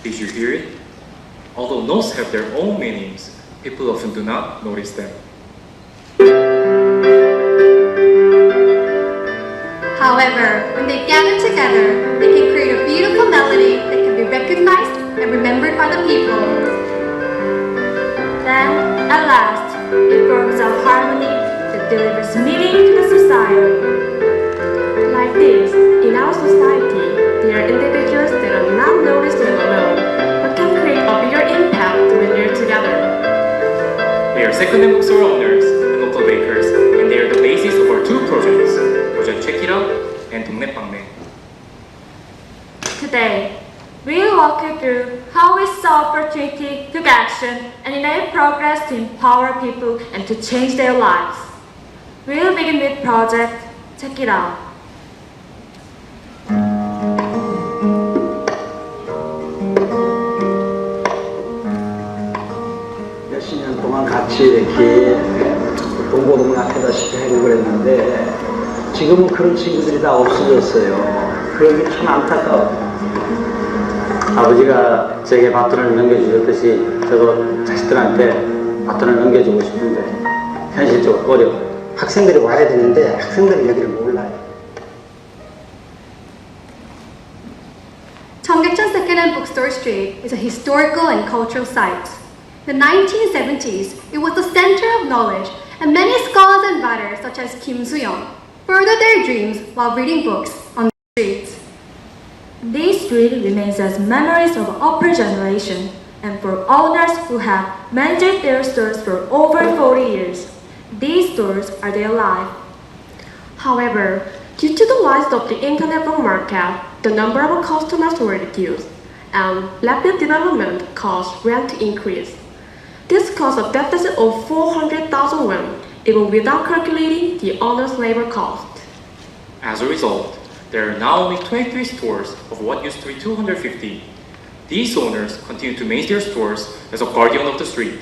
Did you hear it? Although notes have their own meanings, people often do not notice them. However, when they gather together, they can create a beautiful melody that can be recognized and remembered by the people. Then, at last, it forms a harmony that delivers meaning to the society. Like this, in our society, there are individuals that are not noticed when alone, but can create a bigger impact when they're together. They are second-hand bookstore owners and local bakers, and they are the basis of our two projects, Project Check It Out and 동네 빵매. Today, we'll walk you through how we saw opportunity, took action, and made progress to empower people and to change their lives. We'll begin with Project Check It Out. 몇십 년 동안 같이 이렇게 동고동락 하다시피 행복을 했는데 지금은 그런 친구들이 다 없어졌어요. 그런 게 참 안타까워요. 아버지가 제게 바톤을 넘겨주셨듯이 저도 자식들한테 바톤을 넘겨주고 싶은데 현실적으로 어려워요. 학생들이 와야 되는데 학생들이 여기를 몰라요. Cheonggacheon Second-hand Bookstore Street is a historical and cultural site. In the 1970s, it was the center of knowledge, and many scholars and writers such as Kim Soo-young furthered their dreams while reading books on the streets. This street remains as memories of upper generation and for owners who have managed their stores for over 40 years. These stores are their life. However, due to the rise of the internet book market, the number of customers were reduced, and rapid development caused rent to increase. This caused a deficit of 400,000 won, even without calculating the owner's labor cost. As a result, there are now only 23 stores of what used to be 250. These owners continue to manage their stores as a guardian of the street.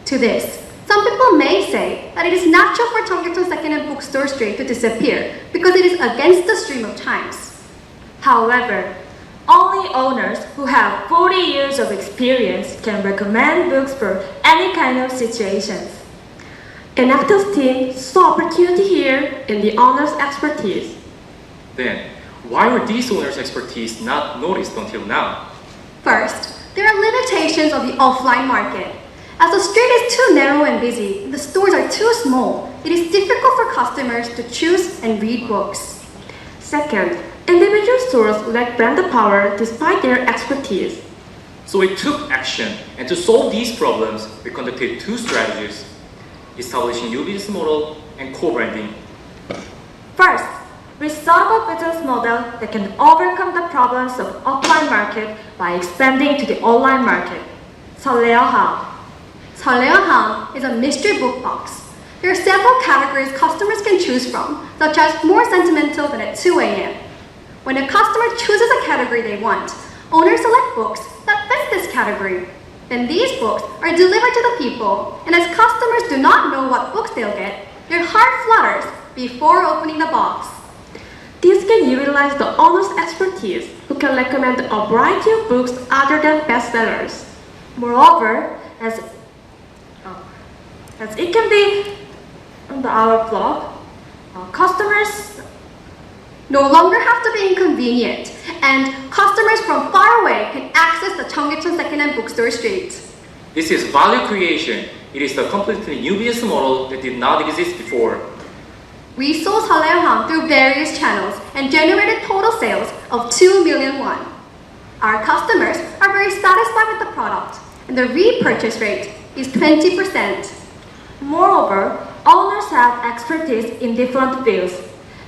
To this, some people may say that it is natural for Cheonggacheon Second-hand Bookstore Street to disappear because it is against the stream of times. However, only owners who have 40 years of experience can recommend books for any kind of situations. An active team saw opportunity here in the owner's expertise. Then, why were these owners' expertise not noticed until now? First, there are limitations of the offline market. As the street is too narrow and busy, and the stores are too small, it is difficult for customers to choose and read books. Second, individual stores lack brand power despite their expertise. So we took action, and to solve these problems, we conducted two strategies: establishing new business model and co-branding. First, we saw a business model that can overcome the problems of offline market by expanding to the online market. 설레어함. 설레어함 is a mystery book box. There are several categories customers can choose from, such as more sentimental than at 2 a.m. When a customer chooses a category they want, owners select books that fit this category. Then these books are delivered to the people, and as customers do not know what books they'll get, their heart flutters before opening the box. This can utilize the owner's expertise, who can recommend a variety of books other than bestsellers. Moreover, as it can be on our blog, customers no longer have to be inconvenient, and customers from far away can access the Cheonggacheon Second-hand Bookstore Street. This is value creation. It is a completely new business model that did not exist before. We sold 설레어함 through various channels and generated total sales of 2 million won. Our customers are very satisfied with the product, and the repurchase rate is 20%. Moreover, owners have expertise in different fields.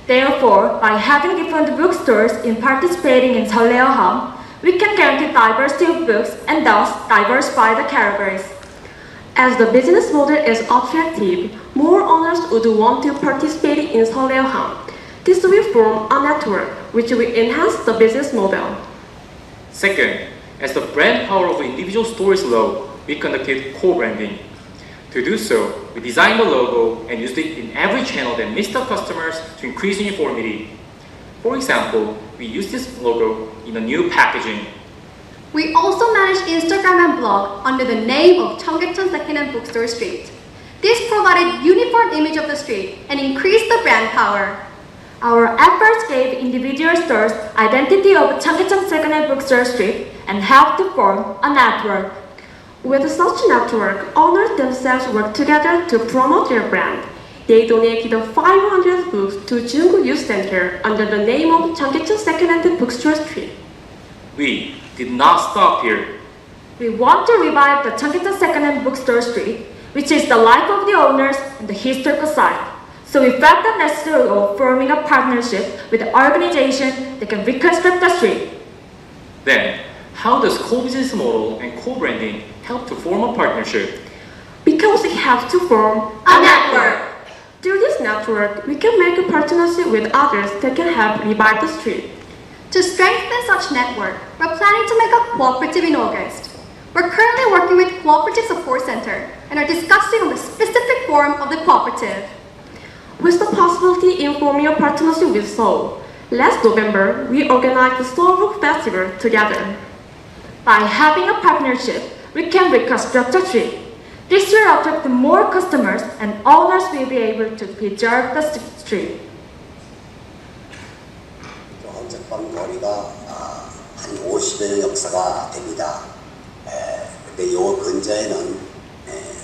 Therefore, by having different bookstores in participating in 설레어함, we can guarantee diversity of books and thus diversify the categories. As the business model is attractive, more owners would want to participate in 설레어함. This will form a network which will enhance the business model. Second, as the brand power of individual store is low, we conducted co-branding. To do so, we designed the logo and used it in every channel that meets the customers to increase uniformity. For example, we used this logo in a new packaging. We also manage Instagram and blog under the name of Cheonggyecheon Secondhand Bookstore Street. This provided uniform image of the street and increased the brand power. Our efforts gave individual stores identity of Cheonggyecheon Secondhand Bookstore Street and helped to form a network. With such network, owners themselves work together to promote their brand. They donated 500 books to Junggu Youth Center under the name of Cheonggyecheon Secondhand Bookstore Street. We did not stop here. We want to revive the Cheonggyecheon Secondhand Bookstore Street, which is the life of the owners and the historical site. So we felt the necessity of forming a partnership with an organization that can reconstruct the street. Then, how does co-business model and co-branding help to form a partnership? Because we have to form A network. Through this network, we can make a partnership with others that can help revive the street. To strengthen such network, we're planning to make a cooperative in August. We're currently working with Cooperative Support Center and are discussing on the specific form of the cooperative. With the possibility in forming a partnership with Seoul, last November, we organized the Seoul Book Festival together. By having a partnership, we can reconstruct the street. This will attract more customers and owners will be able to preserve the street. 어젯밤 거리가 한 50여 년 역사가 됩니다. 근데 요 근처에는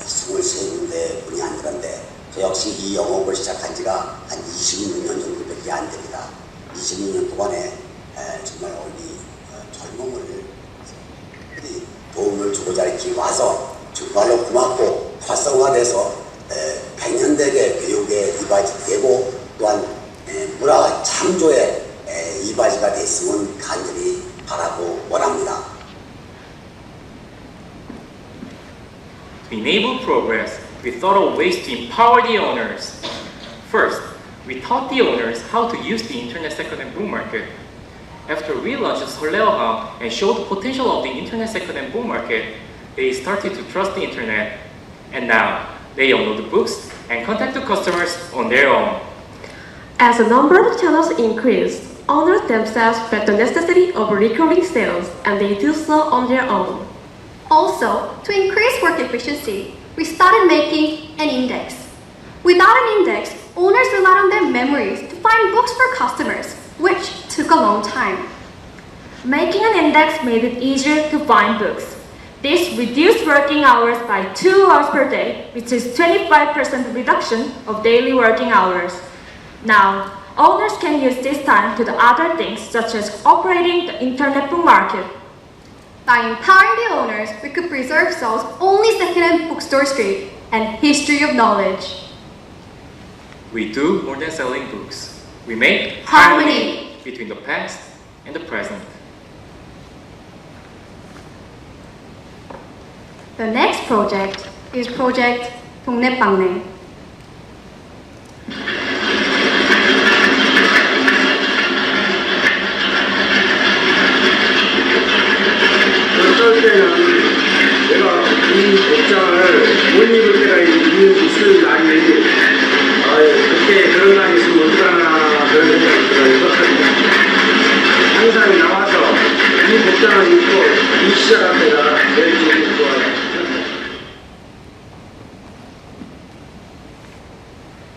23군데 뿐이 아니란데 저 역시 이 영업을 시작한 지가 한 26년 정도밖에 안 됩니다. 26년 동안에 정말 우리 젊음을 도움을 주고자 이렇게 와서 정말로 고맙고 활성화돼서 100년대의 교육에 이바지되고 또한 문화 창조에 이바지가 됐으면 간절히 바라고 원합니다. To enable progress, we thought of ways to empower the owners. First, we taught the owners how to use the internet second-hand book market. After we launched 설레어함 and showed the potential of the internet second-hand book market, they started to trust the internet. And now, they upload the books and contact the customers on their own. As the number of channels increased, owners themselves felt the necessity of recurring sales, and they do so on their own. Also, to increase work efficiency, we started making an index. Without an index, owners relied on their memories to find books for customers, which took a long time. Making an index made it easier to find books. This reduced working hours by 2 hours per day, which is 25% reduction of daily working hours. Now, owners can use this time to do other things such as operating the internet book market. By empowering the owners, we could preserve Seoul's only second-hand bookstore street and history of knowledge. We do more than selling books. We make Harmony between the past and the present. The next project is Project 동네방네. 어떨 때는 내가 이 복장을 못 입을 때가 있을 날이 그때 그런 날이 있으면 어떡하나 그런 생각이 들어요. 항상 나와서 이 복장을 입고 이 시작할 때가 제일 좋아요.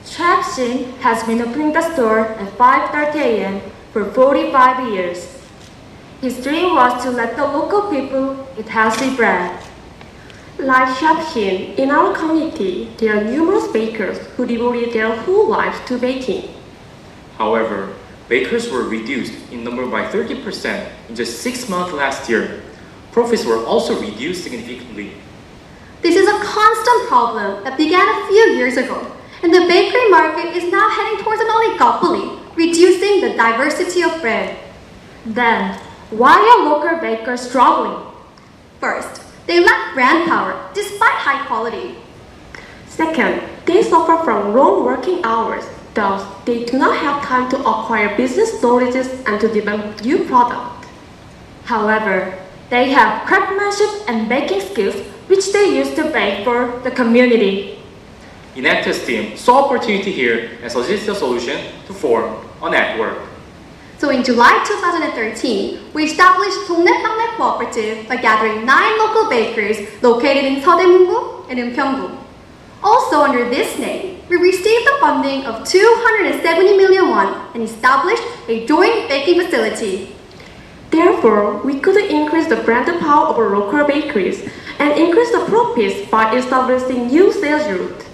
Trap Shin has been opening the store at 5:30 a.m. for 45 years. His dream was to let the local people eat healthy bread. Like Shin, in our community, there are numerous bakers who devoted their whole lives to baking. However, bakers were reduced in number by 30% in just 6 months last year. Profits were also reduced significantly. This is a constant problem that began a few years ago, and the bakery market is now heading towards an oligopoly, reducing the diversity of bread. Then, why are local bakers struggling? First, they lack brand power despite high quality. Second, they suffer from long working hours. Thus, they do not have time to acquire business knowledge and to develop new products. However, they have craftsmanship and baking skills which they use to bake for the community. Inactus team saw opportunity here and suggested a solution to form a network. So in July 2013, we established 동네빵네 Cooperative by gathering 9 local bakeries located in 서대문구 and 은평구. Also under this name, we received the funding of 270 million won and established a joint baking facility. Therefore, we could increase the brand power of our local bakeries and increase the profits by establishing new sales routes.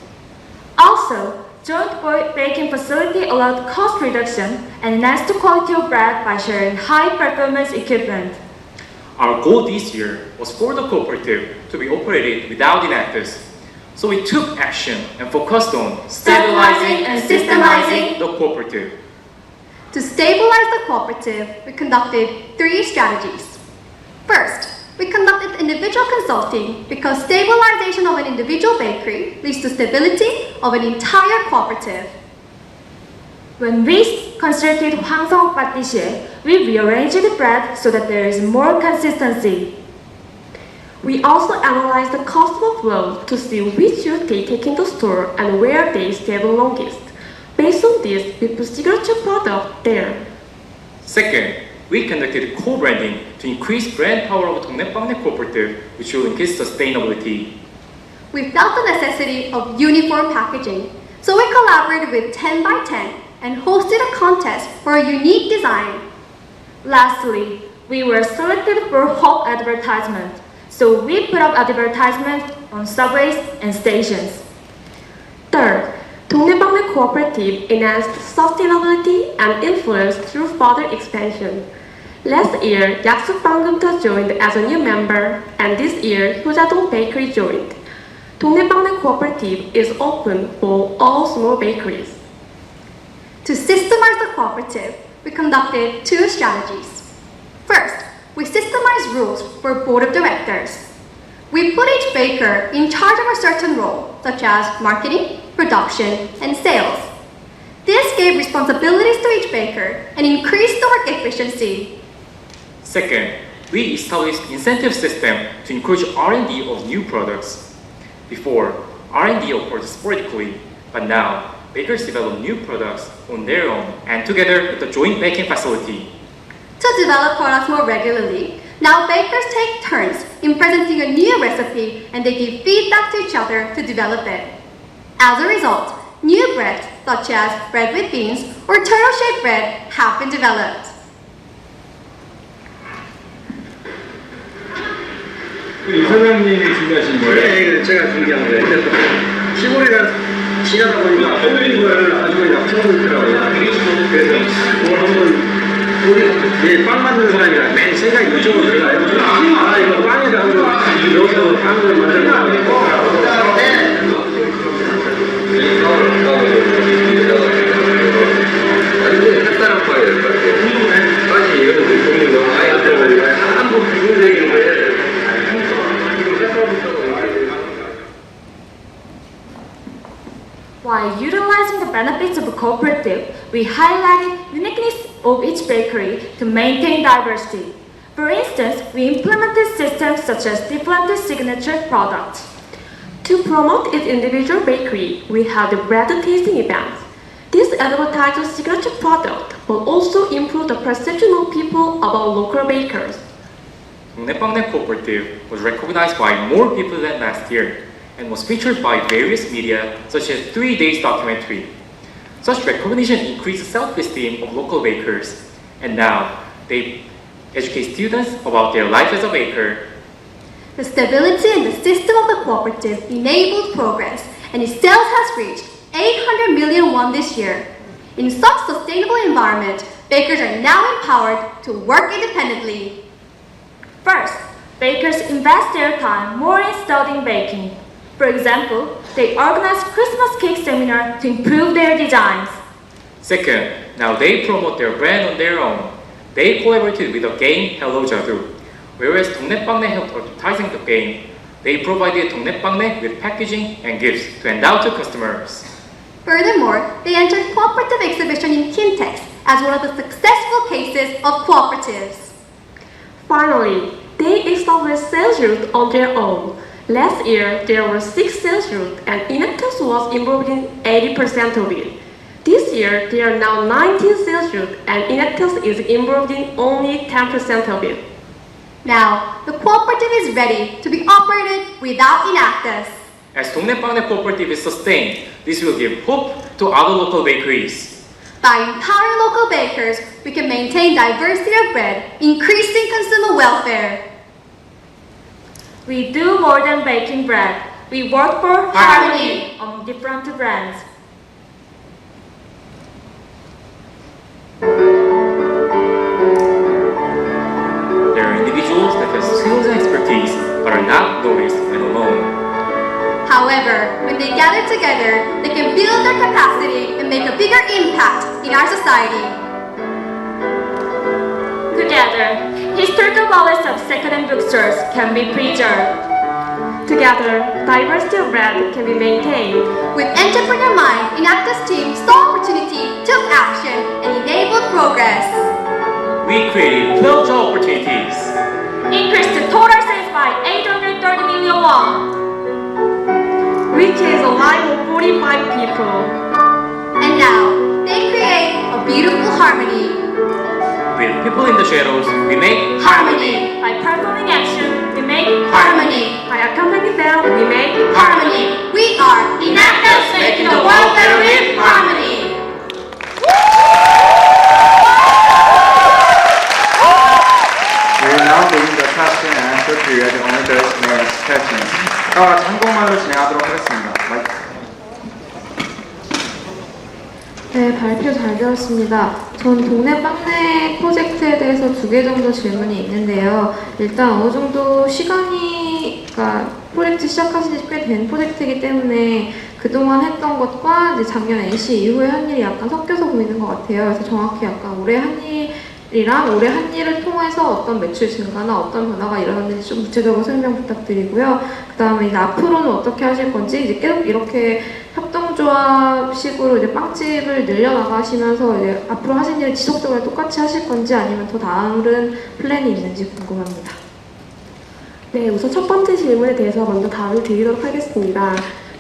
Also, joint baking facility allowed cost reduction and enhanced the quality of bread by sharing high-performance equipment. Our goal this year was for the cooperative to be operated without inactives. So we took action and focused on stabilizing and systemizing the cooperative. To stabilize the cooperative, we conducted 3 strategies. First, we conducted individual consulting because stabilization of an individual bakery leads to stability of an entire cooperative. When we consulted Hwangseong patissier, we rearranged the bread so that there is more consistency. We also analyzed the customer flow to see which route they take in the store and where they stay the longest. Based on this, we put signature product there. Second, we conducted co-branding to increase brand power of 동네빵네 cooperative, which will increase sustainability. We felt the necessity of uniform packaging, so we collaborated with 10 by 10 and hosted a contest for a unique design. Lastly, we were selected for Hope advertisement, so we put up advertisements on subways and stations. Third, 동네빵네 Cooperative enhanced sustainability and influence through further expansion. Last year, 약수빵금터 joined as a new member, and this year, 효자동 Bakery joined. 동네빵네 Cooperative is open for all small bakeries. To systemize the cooperative, we conducted 2 strategies. First, we systemized rules for board of directors. We put each baker in charge of a certain role, such as marketing, production, and sales. This gave responsibilities to each baker and increased the work efficiency. Second, we established incentive system to encourage R&D of new products. Before, R&D occurred sporadically, but now bakers develop new products on their own and together with the joint baking facility. To develop products more regularly, now bakers take turns in presenting a new recipe and they give feedback to each other to develop it. As a result, new breads such as bread with beans or turtle-shaped bread have been developed. 이 사장님이 준비하신 거예요? 네, 제가 준비한 거예요. 시골이라 지나다 보니까 모든 거를 아주 약속을 있더라고요. 그래서 뭐 한번 우리 빵 만드는 사람이라 맨 생각이 이쪽으로 들어가요. 아, 이거 빵에다 한번 여기서 빵을 만들어 완전히 색다른 빵이 될 것 같아요. 빵이 이런 종류 너무 많이 들어가니까 한번 기본적인 거예요. While utilizing the benefits of a cooperative, we highlighted uniqueness of each bakery to maintain diversity. For instance, we implemented systems such as different signature products. To promote its individual bakery, we had the bread tasting events. This advertises signature product, but also improve the perception of people about local bakers. 동네빵네 cooperative was recognized by more people than last year and was featured by various media such as 3 Days documentary. Such recognition increases self-esteem of local bakers, and now they educate students about their life as a baker. The stability in the system of the cooperative enabled progress, and its sales has reached 800 million won this year. In such sustainable environment, bakers are now empowered to work independently. First, bakers invest their time more in studying baking. For example, they organize Christmas cake seminar to improve their designs. Second, now they promote their brand on their own. They collaborated with the game Hello Jadu. Whereas 동네빵네 helped advertising the game, they provided 동네빵네 with packaging and gifts to hand out to customers. Furthermore, they entered cooperative exhibition in Kintex as one of the successful cases of cooperatives. Finally, they established sales routes on their own. Last year, there were 6 sales routes and Inactus was involved in 80% of it. This year, there are now 19 sales routes, and Inetus is involved in only 10% of it. Now, the cooperative is ready to be operated without Inactus. As 동네방네 cooperative is sustained, this will give hope to other local bakeries. By empowering local bakers, we can maintain diversity of bread, increasing consumer welfare. We do more than baking bread. We work for harmony on different brands. There are individuals that have skills and expertise but are not noticed and alone. However, when they gather together, they can build their capacity and make a bigger impact in our society. Together, historical values of second-hand bookstores can be preserved. Together, diversity of bread can be maintained. With entrepreneur mind, Inactus team saw opportunity, took action, and enabled progress. We created 12 job opportunities. Increased the total sales by 830 million won. We changed the life of 45 people. And now, they create a beautiful harmony. With people in the shadows, we make harmony. By performing action, we make Harmony. By accompanying them, we make Harmony. We are Inactus, making the world better with harmony. We will now begin the question and answer period. Only those may ask questions. 한국말로 진행하도록 하겠습니다. 네, 발표 잘 들었습니다. 전 동네 빵네 프로젝트에 대해서 2개 정도 질문이 있는데요. 일단 어느 정도 시간이, 그러니까 프로젝트 시작하신 지 꽤 된 프로젝트이기 때문에 그동안 했던 것과 이제 작년 NC 이후에 한 일이 약간 섞여서 보이는 것 같아요. 그래서 정확히 약간 올해 한 일이랑 올해 한 일을 통해서 어떤 매출 증가나 어떤 변화가 일어났는지 좀 구체적으로 설명 부탁드리고요. 그 다음에 이제 앞으로는 어떻게 하실 건지, 이제 계속 이렇게 협동조합식으로 이제 빵집을 늘려나가시면서 이제 앞으로 하신 일을 지속적으로 똑같이 하실 건지 아니면 더 다른 플랜이 있는지 궁금합니다. 네, 우선 첫 번째 질문에 대해서 먼저 답을 드리도록 하겠습니다.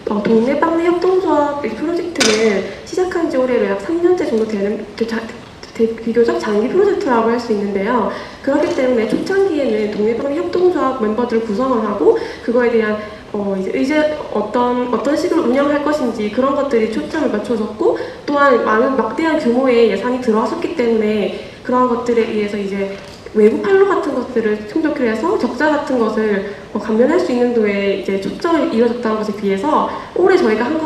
동네빵네 협동조합 이 프로젝트는 시작한 지 올해로 약 3년째 정도 되는 비교적 장기 프로젝트라고 할 수 있는데요. 그렇기 때문에 초창기에는 동네빵네 협동조합 멤버들을 구성을 하고 그거에 대한 이제 어떤 식으로 운영할 것인지 그런 것들이 초점을 맞춰졌고, 또한 많은 막대한 규모의 예산이 들어왔었기 때문에 그런 것들에 의해서 이제 외부 판로 같은 것들을 충족을 해서 적자 같은 것을 감면할 수 있는 도에 이제 초점을 이어졌다는 것에 비해서 올해 저희가 한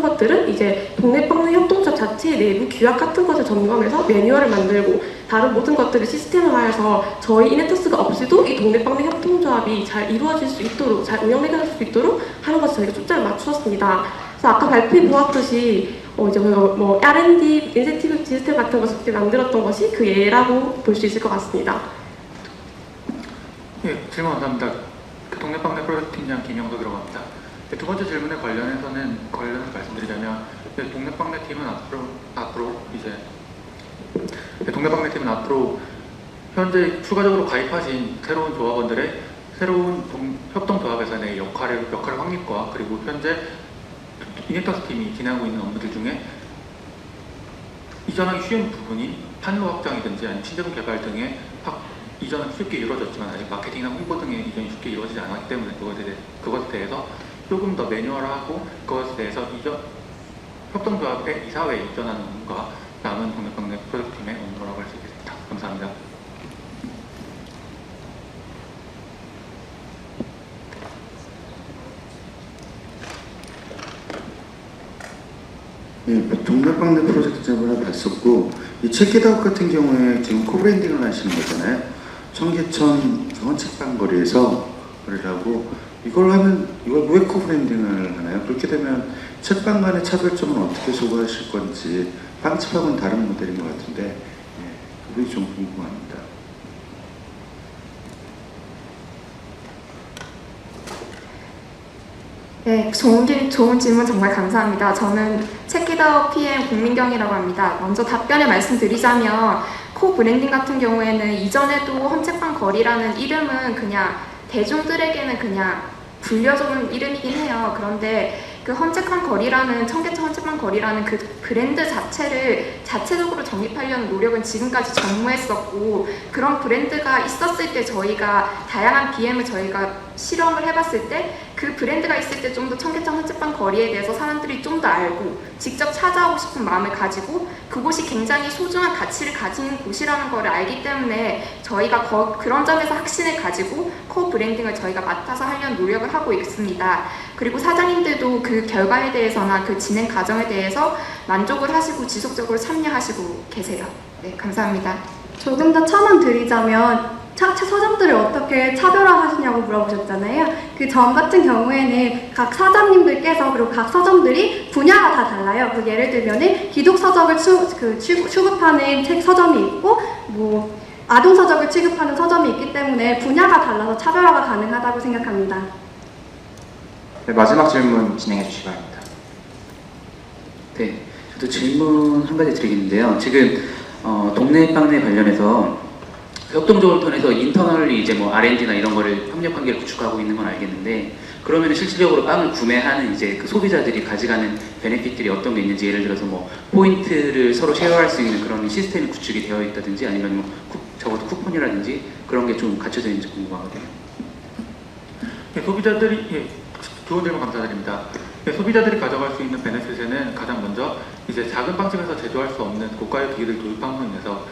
것들은 이제 동네빵네 협동조합 자체의 내부 규약 같은 것을 점검해서 매뉴얼을 만들고 다른 모든 것들을 시스템화해서 저희 이네터스가 없이도 이 동네빵네 협동조합이 잘 이루어질 수 있도록, 잘 운영될 수 있도록 하는 것을 저희가 초점을 맞추었습니다. 그래서 아까 발표에 보았듯이 이제 저희가 R&D 인센티브 시스템 같은 것을 만들었던 것이 그 예라고 볼 수 있을 것 같습니다. 예, 질문 감사합니다. 동네빵네 프로젝트 팀장 김영석이라고 합니다. 두 번째 질문에 관련해서 말씀드리자면, 동네빵네 팀은 앞으로 현재 추가적으로 가입하신 새로운 조합원들의 새로운 협동조합에서의 역할 확립과, 그리고 현재 이네터스 팀이 진행하고 있는 업무들 중에 이전하기 쉬운 부분이 판로 확장이든지 아니면 신제품 개발 등의 이전은 쉽게 이루어졌지만 아직 마케팅이나 홍보 등의 이전이 쉽게 이루어지지 않았기 때문에 그것에 대해서 조금 더 매뉴얼화하고 그것에 대해서 협동조합의 이사회에 이전하는 업무가 남은 동네빵네 프로젝트팀의 업무라고 할 수 있겠습니다. 감사합니다. 네, 동네빵네 프로젝트 저번에 봤었고, 이 체크아웃 같은 경우에 지금 코브랜딩을 하시는 거잖아요. 청계천 헌책방거리에서 거리를 하고, 이걸 왜 코브랜딩을 하나요? 그렇게 되면 책방 간의 차별점은 어떻게 소구하실 건지, 빵집하고는 다른 모델인 것 같은데, 그 부분이 좀 궁금합니다. 네, 좋은 질문 정말 감사합니다. 저는 체키더 PM 공민경이라고 합니다. 먼저 답변을 말씀드리자면, 코브랜딩 같은 경우에는 이전에도 헌책방 거리라는 이름은 그냥 대중들에게는 그냥 불려져온 이름이긴 해요. 그런데 그 헌책한 거리라는 청계천 헌책한 거리라는 그 브랜드 자체를 자체적으로 정립하려는 노력은 지금까지 전무했었고, 그런 브랜드가 있었을 때 저희가 다양한 BM을 저희가 실험을 해봤을 때 그 브랜드가 있을 때 좀 더 청계천 헌책방 거리에 대해서 사람들이 좀 더 알고 직접 찾아오고 싶은 마음을 가지고 그곳이 굉장히 소중한 가치를 가지는 곳이라는 걸 알기 때문에 저희가 그런 점에서 확신을 가지고 코어 브랜딩을 저희가 맡아서 하려는 노력을 하고 있습니다. 그리고 사장님들도 그 결과에 대해서나 그 진행 과정에 대해서 만족을 하시고 지속적으로 참여하시고 계세요. 네, 감사합니다. 조금 더 첨언 드리자면 서점들을 어떻게 차별화하시냐고 물어보셨잖아요. 그 점 같은 경우에는 각 사장님들께서 그리고 각 서점들이 분야가 다 달라요. 그 예를 들면은 기독 서적을 취급하는 책 서점이 있고 뭐 아동 서적을 취급하는 서점이 있기 때문에 분야가 달라서 차별화가 가능하다고 생각합니다. 네, 마지막 질문 진행해 주시기 바랍니다. 네, 저도 질문 한 가지 드리겠는데요. 지금 동네 빵네 관련해서 협동조합을 통해서 인터널리 이제 뭐 R&D나 이런 거를 협력 관계를 구축하고 있는 건 알겠는데, 그러면 실질적으로 빵을 구매하는 이제 그 소비자들이 가져가는 베네핏들이 어떤 게 있는지, 예를 들어서 뭐 포인트를 서로 쉐어할 수 있는 그런 시스템이 구축이 되어 있다든지, 아니면 뭐 적어도 쿠폰이라든지 그런 게 좀 갖춰져 있는지 궁금하거든요. 네, 소비자들이 좋은 질문 감사드립니다. 네, 소비자들이 가져갈 수 있는 베네핏에는 가장 먼저 이제 작은 빵집에서 제조할 수 없는 고가의 기기를 도입함으로 인해서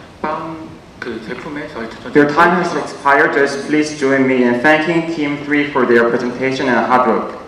그 제품의 Your time has expired. Just please join me in thanking Team 3 for their presentation and hard work.